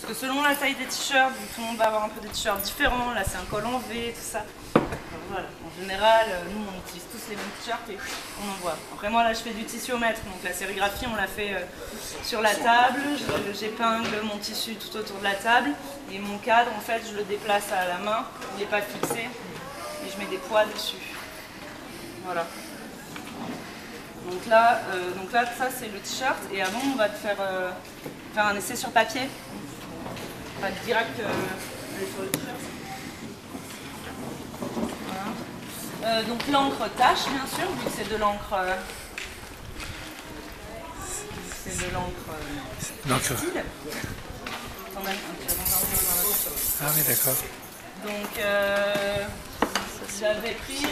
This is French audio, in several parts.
Parce que selon la taille des t-shirts, tout le monde va avoir un peu des t-shirts différents. Là, c'est un col en V, tout ça. Donc, voilà. En général, nous, on utilise tous les mêmes t-shirts et on envoie. Après, moi, là, je fais du tissu-au-mètre. Donc, la sérigraphie, on l'a fait sur la table. J'épingle mon tissu tout autour de la table. Et mon cadre, en fait, je le déplace à la main. Il n'est pas fixé. Et je mets des poids dessus. Voilà. Donc là, ça, c'est le t-shirt. Et avant, on va te faire un essai sur papier. Pas direct aller sur le t-shirt. Voilà. Donc l'encre tache, bien sûr, vu que c'est de l'encre. C'est de l'encre textile. Ah oui, d'accord. Donc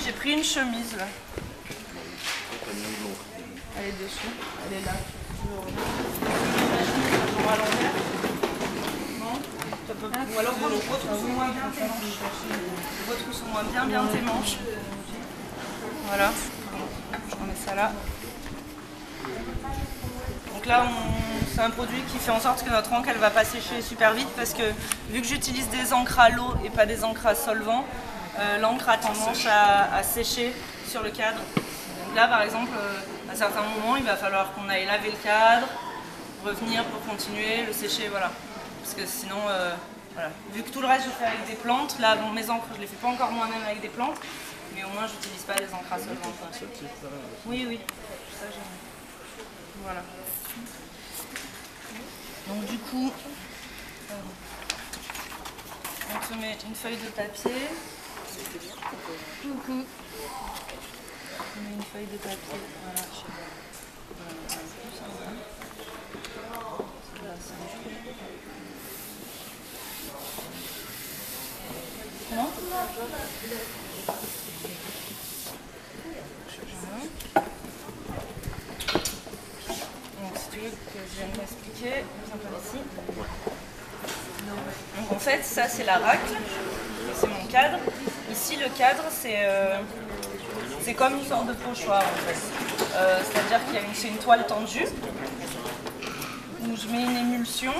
j'ai pris une chemise là. Elle est dessus, elle est là. À l'envers. Ou alors retrousse au moins bien tes manches. Retrousse au moins bien tes manches. Voilà. Je remets ça là. Donc là, c'est un produit qui fait en sorte que notre encre elle va pas sécher super vite parce que vu que j'utilise des encres à l'eau et pas des encres à solvant, l'encre a tendance à sécher sur le cadre. Donc là, par exemple, à certains moments, il va falloir qu'on aille laver le cadre, revenir pour continuer, le sécher, voilà. Parce que sinon, voilà. Vu que tout le reste je fais avec des plantes, là, bon, mes encres, je les fais pas encore moi-même avec des plantes, mais au moins, j'utilise pas les encres à solvant. Oui. Ça, voilà. Donc du coup, on te met une feuille de papier. Coucou. On met une feuille de papier. Voilà. Comment ? Donc si tu veux que je vienne m'expliquer, viens par ici. Donc en fait, ça c'est la racle, c'est mon cadre. Ici le cadre c'est comme une sorte de pochoir en fait. C'est-à-dire qu'il y a c'est une toile tendue où je mets une émulsion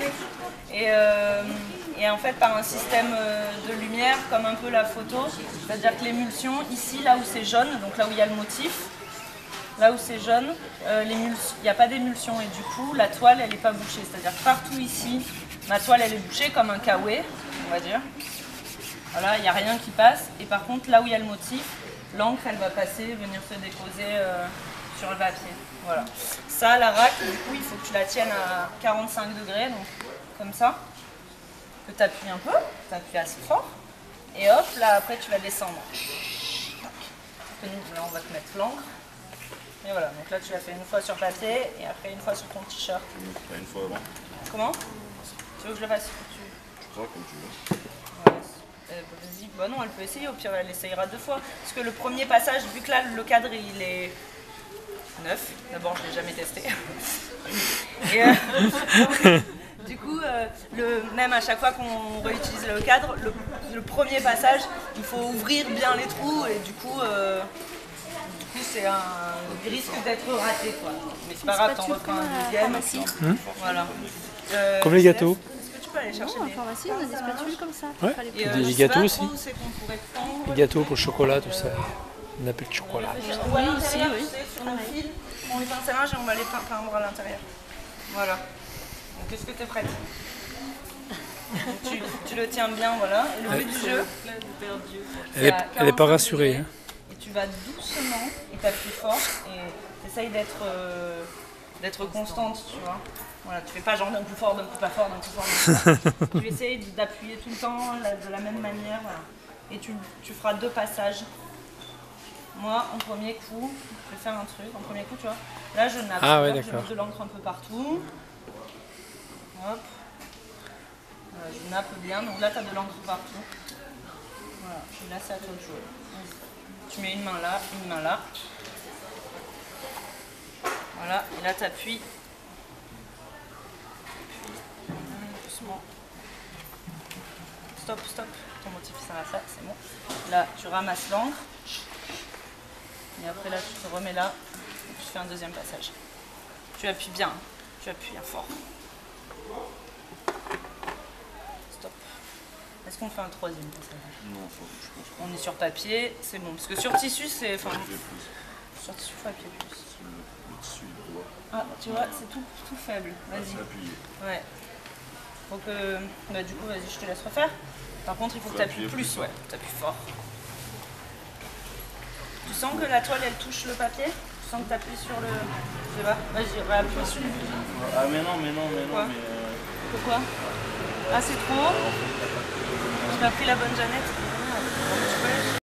et en fait par un système de lumière comme un peu la photo, c'est-à-dire que l'émulsion ici là où c'est jaune, donc là où il y a le motif, là où c'est jaune, il n'y a pas d'émulsion et du coup la toile elle n'est pas bouchée, c'est-à-dire que partout ici ma toile elle est bouchée comme un kawé, on va dire. Voilà, il n'y a rien qui passe et par contre là où il y a le motif, l'encre elle va passer, venir se déposer sur le papier. Voilà. Ça, la racle, du coup, il faut que tu la tiennes à 45 degrés, donc comme ça. Que tu appuies un peu, tu appuies assez fort. Et hop, là après tu vas descendre. Là on va te mettre l'encre. Et voilà, donc là tu l'as fait une fois sur papier et après une fois sur ton t-shirt. Une fois avant. Comment ? Tu veux que je le fasse ? Je crois comme tu veux. Vas-y, bah non, elle peut essayer, au pire elle essayera 2 fois. Parce que le premier passage, vu que là le cadre il est neuf, d'abord je ne l'ai jamais testé. Et du coup, même à chaque fois qu'on réutilise le cadre, le premier passage, il faut ouvrir bien les trous et du coup il risque d'être raté quoi. Mais c'est pas grave, t'en refais un deuxième. Voilà. Comme les gâteaux. Tu peux aller chercher en pharmacie, on a des spatules comme ça. Ouais. Et des gâteaux aussi. Prendre, Les gâteaux pour le chocolat, tout ça. On appelle le chocolat. Oui, aussi, oui. Sur nos fils, on les pince à linge et on va les peindre à l'intérieur. Voilà. Donc est-ce que tu es prête ? tu le tiens bien, voilà. Et le but du jeu, Elle est pas rassurée. Hein. Et tu vas doucement et t'appuies fort et tu essayes d'être constante, tu vois. Voilà, tu fais pas genre d'un coup fort, d'un coup pas fort, d'un coup fort, d'un coup pas. Tu essayes d'appuyer tout le temps de la même manière, voilà. Et tu feras 2 passages. Moi, en premier coup, je vais faire un truc. En premier coup, tu vois, là je nappe, je mets de l'encre un peu partout. Hop. Voilà, je nappe bien, donc là tu as de l'encre partout. Voilà, et là c'est à toi de jouer. Tu mets une main là, une main là. Voilà, et là tu appuies. Doucement. Stop, stop. Ton motif ça va, ça, c'est bon. Là, tu ramasses l'encre. Et après là, tu te remets là. Et tu fais un deuxième passage. Tu appuies bien. Tu appuies fort. Est-ce qu'on fait un troisième passage? Non, je pense pas. On est sur papier, c'est bon. Parce que sur tissu, c'est... Enfin, sur tissu, papier plus. Le tissu, il doit Ah, tu vois, c'est tout faible. Vas-y. appuyer. Ouais. Donc, bah, du coup, vas-y, je te laisse refaire. Par contre, il faut que tu appuies plus, ouais. Tu appuies fort. Tu sens que la toile, elle touche le papier? Tu sens que tu appuies sur le... Je sais pas. Vas-y, réappuie dessus. Ah, mais non. Quoi? Mais Pourquoi? Ah, c'est trop haut? J'ai pas pris la bonne Jeannette.